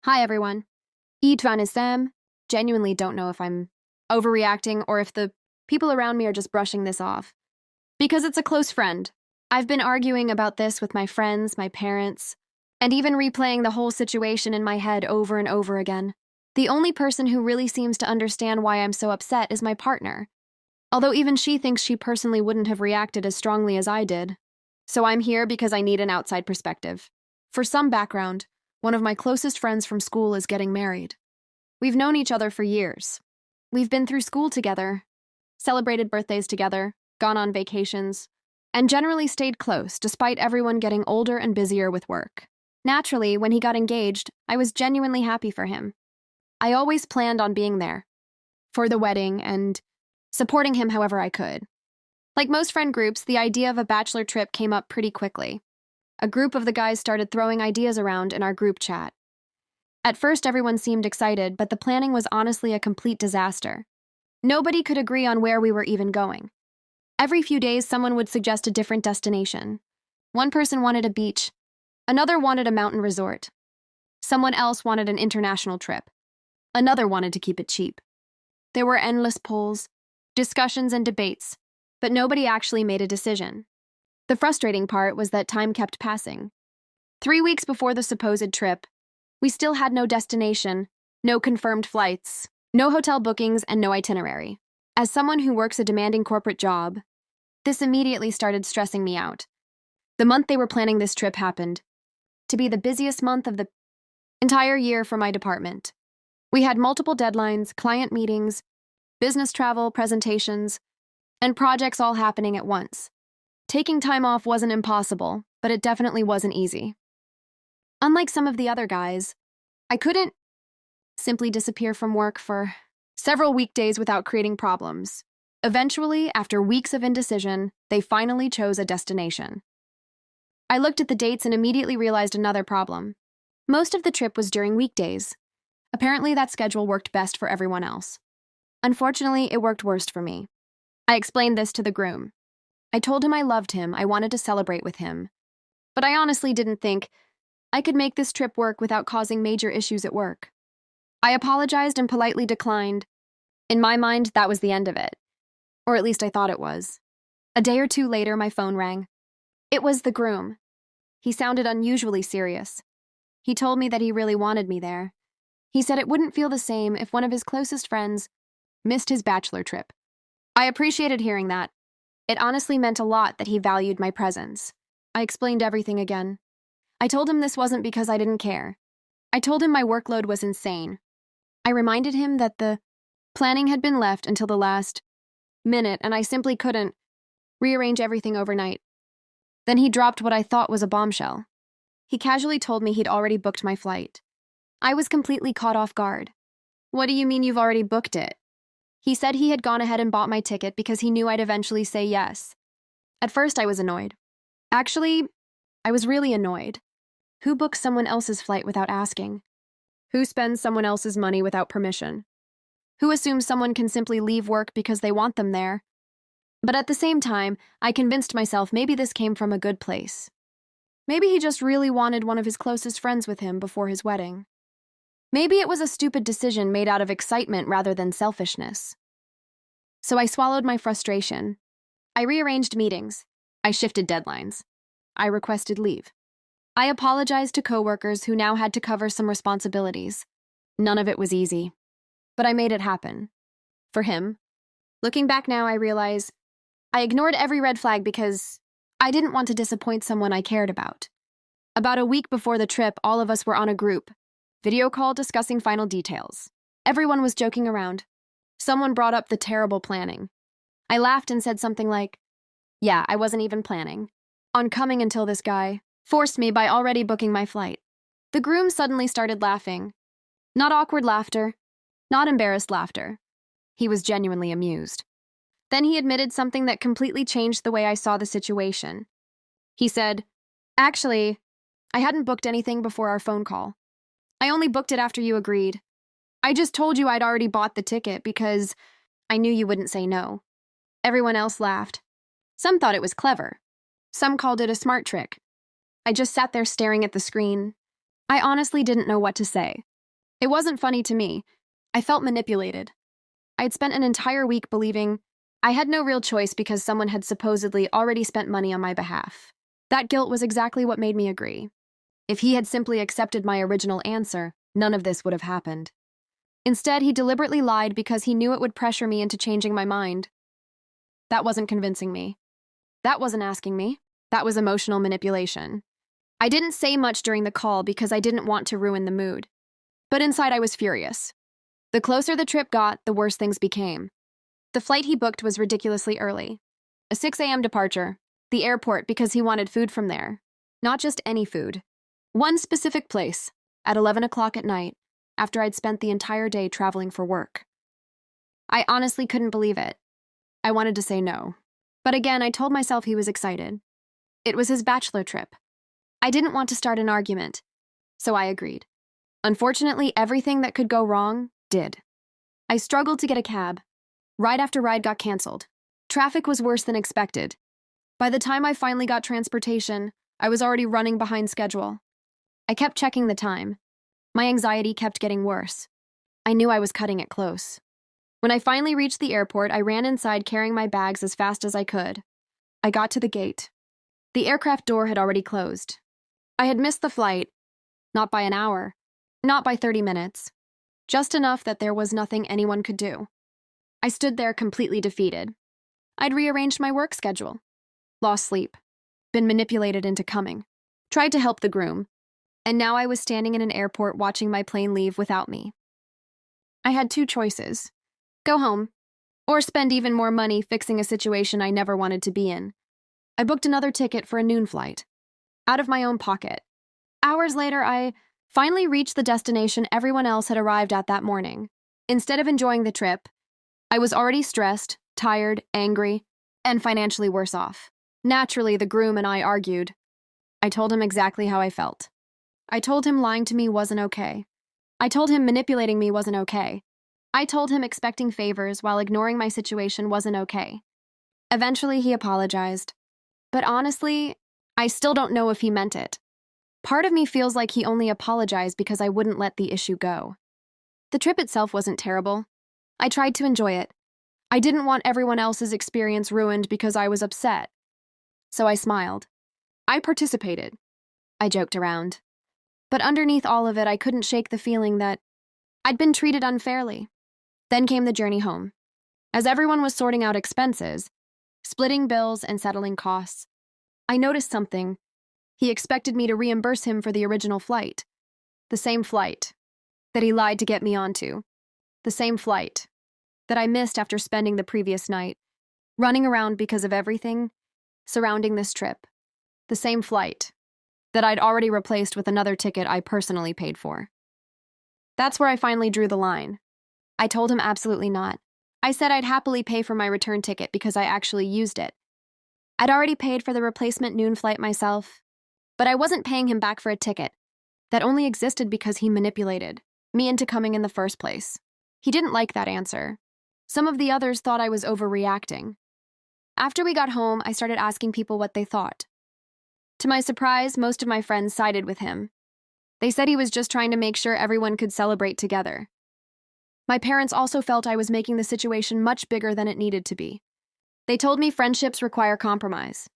Hi, everyone. Idvan is Sam. Genuinely don't know if I'm overreacting or if the people around me are just brushing this off. Because it's a close friend. I've been arguing about this with my friends, my parents, and even replaying the whole situation in my head over and over again. The only person who really seems to understand why I'm so upset is my partner. Although even she thinks she personally wouldn't have reacted as strongly as I did. So I'm here because I need an outside perspective. For some background, one of my closest friends from school is getting married. We've known each other for years. We've been through school together, celebrated birthdays together, gone on vacations, and generally stayed close despite everyone getting older and busier with work. Naturally, when he got engaged, I was genuinely happy for him. I always planned on being there for the wedding and supporting him however I could. Like most friend groups, the idea of a bachelor trip came up pretty quickly. A group of the guys started throwing ideas around in our group chat. At first, everyone seemed excited, but the planning was honestly a complete disaster. Nobody could agree on where we were even going. Every few days, someone would suggest a different destination. One person wanted a beach. Another wanted a mountain resort. Someone else wanted an international trip. Another wanted to keep it cheap. There were endless polls, discussions, and debates, but nobody actually made a decision. The frustrating part was that time kept passing. 3 weeks before the supposed trip, we still had no destination, no confirmed flights, no hotel bookings, and no itinerary. As someone who works a demanding corporate job, this immediately started stressing me out. The month they were planning this trip happened to be the busiest month of the entire year for my department. We had multiple deadlines, client meetings, business travel, presentations, and projects all happening at once. Taking time off wasn't impossible, but it definitely wasn't easy. Unlike some of the other guys, I couldn't simply disappear from work for several weekdays without creating problems. Eventually, after weeks of indecision, they finally chose a destination. I looked at the dates and immediately realized another problem. Most of the trip was during weekdays. Apparently, that schedule worked best for everyone else. Unfortunately, it worked worst for me. I explained this to the groom. I told him I loved him, I wanted to celebrate with him. But I honestly didn't think I could make this trip work without causing major issues at work. I apologized and politely declined. In my mind, that was the end of it. Or at least I thought it was. A day or two later, my phone rang. It was the groom. He sounded unusually serious. He told me that he really wanted me there. He said it wouldn't feel the same if one of his closest friends missed his bachelor trip. I appreciated hearing that. It honestly meant a lot that he valued my presence. I explained everything again. I told him this wasn't because I didn't care. I told him my workload was insane. I reminded him that the planning had been left until the last minute and I simply couldn't rearrange everything overnight. Then he dropped what I thought was a bombshell. He casually told me he'd already booked my flight. I was completely caught off guard. What do you mean you've already booked it? He said he had gone ahead and bought my ticket because he knew I'd eventually say yes. At first, I was annoyed. Actually, I was really annoyed. Who books someone else's flight without asking? Who spends someone else's money without permission? Who assumes someone can simply leave work because they want them there? But at the same time, I convinced myself maybe this came from a good place. Maybe he just really wanted one of his closest friends with him before his wedding. Maybe it was a stupid decision made out of excitement rather than selfishness. So I swallowed my frustration. I rearranged meetings. I shifted deadlines. I requested leave. I apologized to coworkers who now had to cover some responsibilities. None of it was easy, but I made it happen. For him. Looking back now, I realize I ignored every red flag because I didn't want to disappoint someone I cared about. About a week before the trip, all of us were on a group video call discussing final details. Everyone was joking around. Someone brought up the terrible planning. I laughed and said something like, yeah, I wasn't even planning on coming until this guy forced me by already booking my flight. The groom suddenly started laughing. Not awkward laughter, not embarrassed laughter. He was genuinely amused. Then he admitted something that completely changed the way I saw the situation. He said, actually, I hadn't booked anything before our phone call. I only booked it after you agreed. I just told you I'd already bought the ticket because I knew you wouldn't say no. Everyone else laughed. Some thought it was clever. Some called it a smart trick. I just sat there staring at the screen. I honestly didn't know what to say. It wasn't funny to me. I felt manipulated. I'd spent an entire week believing I had no real choice because someone had supposedly already spent money on my behalf. That guilt was exactly what made me agree. If he had simply accepted my original answer, none of this would have happened. Instead, he deliberately lied because he knew it would pressure me into changing my mind. That wasn't convincing me. That wasn't asking me. That was emotional manipulation. I didn't say much during the call because I didn't want to ruin the mood. But inside I was furious. The closer the trip got, the worse things became. The flight he booked was ridiculously early. A 6 a.m. departure. The airport because he wanted food from there. Not just any food. One specific place, at 11 o'clock at night, after I'd spent the entire day traveling for work. I honestly couldn't believe it. I wanted to say no. But again, I told myself he was excited. It was his bachelor trip. I didn't want to start an argument, so I agreed. Unfortunately, everything that could go wrong did. I struggled to get a cab. Ride after ride got canceled. Traffic was worse than expected. By the time I finally got transportation, I was already running behind schedule. I kept checking the time. My anxiety kept getting worse. I knew I was cutting it close. When I finally reached the airport, I ran inside carrying my bags as fast as I could. I got to the gate. The aircraft door had already closed. I had missed the flight, not by an hour, not by 30 minutes, just enough that there was nothing anyone could do. I stood there completely defeated. I'd rearranged my work schedule, lost sleep, been manipulated into coming, tried to help the groom, and now I was standing in an airport watching my plane leave without me. I had two choices: go home, or spend even more money fixing a situation I never wanted to be in. I booked another ticket for a noon flight, out of my own pocket. Hours later, I finally reached the destination everyone else had arrived at that morning. Instead of enjoying the trip, I was already stressed, tired, angry, and financially worse off. Naturally, the groom and I argued. I told him exactly how I felt. I told him lying to me wasn't okay. I told him manipulating me wasn't okay. I told him expecting favors while ignoring my situation wasn't okay. Eventually, he apologized. But honestly, I still don't know if he meant it. Part of me feels like he only apologized because I wouldn't let the issue go. The trip itself wasn't terrible. I tried to enjoy it. I didn't want everyone else's experience ruined because I was upset. So I smiled. I participated. I joked around. But underneath all of it, I couldn't shake the feeling that I'd been treated unfairly. Then came the journey home. As everyone was sorting out expenses, splitting bills and settling costs, I noticed something. He expected me to reimburse him for the original flight. The same flight that he lied to get me onto. The same flight that I missed after spending the previous night, running around because of everything surrounding this trip. The same flight that I'd already replaced with another ticket I personally paid for. That's where I finally drew the line. I told him absolutely not. I said I'd happily pay for my return ticket because I actually used it. I'd already paid for the replacement noon flight myself, but I wasn't paying him back for a ticket that only existed because he manipulated me into coming in the first place. He didn't like that answer. Some of the others thought I was overreacting. After we got home, I started asking people what they thought. To my surprise, most of my friends sided with him. They said he was just trying to make sure everyone could celebrate together. My parents also felt I was making the situation much bigger than it needed to be. They told me friendships require compromise.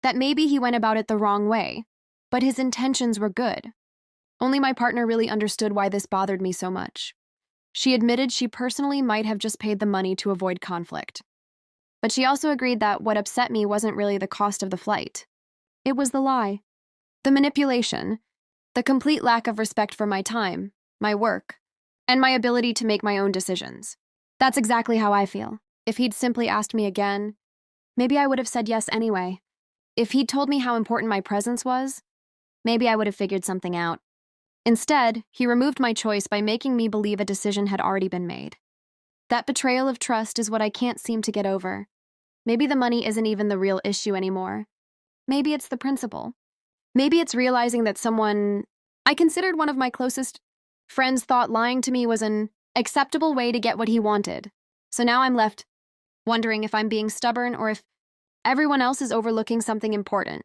That maybe he went about it the wrong way, but his intentions were good. Only my partner really understood why this bothered me so much. She admitted she personally might have just paid the money to avoid conflict. But she also agreed that what upset me wasn't really the cost of the flight. It was the lie, the manipulation, the complete lack of respect for my time, my work, and my ability to make my own decisions. That's exactly how I feel. If he'd simply asked me again, maybe I would have said yes anyway. If he'd told me how important my presence was, maybe I would have figured something out. Instead, he removed my choice by making me believe a decision had already been made. That betrayal of trust is what I can't seem to get over. Maybe the money isn't even the real issue anymore. Maybe it's the principle. Maybe it's realizing that someone I considered one of my closest friends thought lying to me was an acceptable way to get what he wanted. So now I'm left wondering if I'm being stubborn or if everyone else is overlooking something important.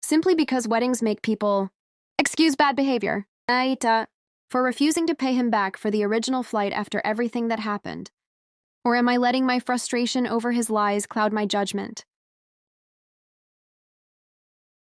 Simply because weddings make people excuse bad behavior. for refusing to pay him back for the original flight after everything that happened? Or am I letting my frustration over his lies cloud my judgment?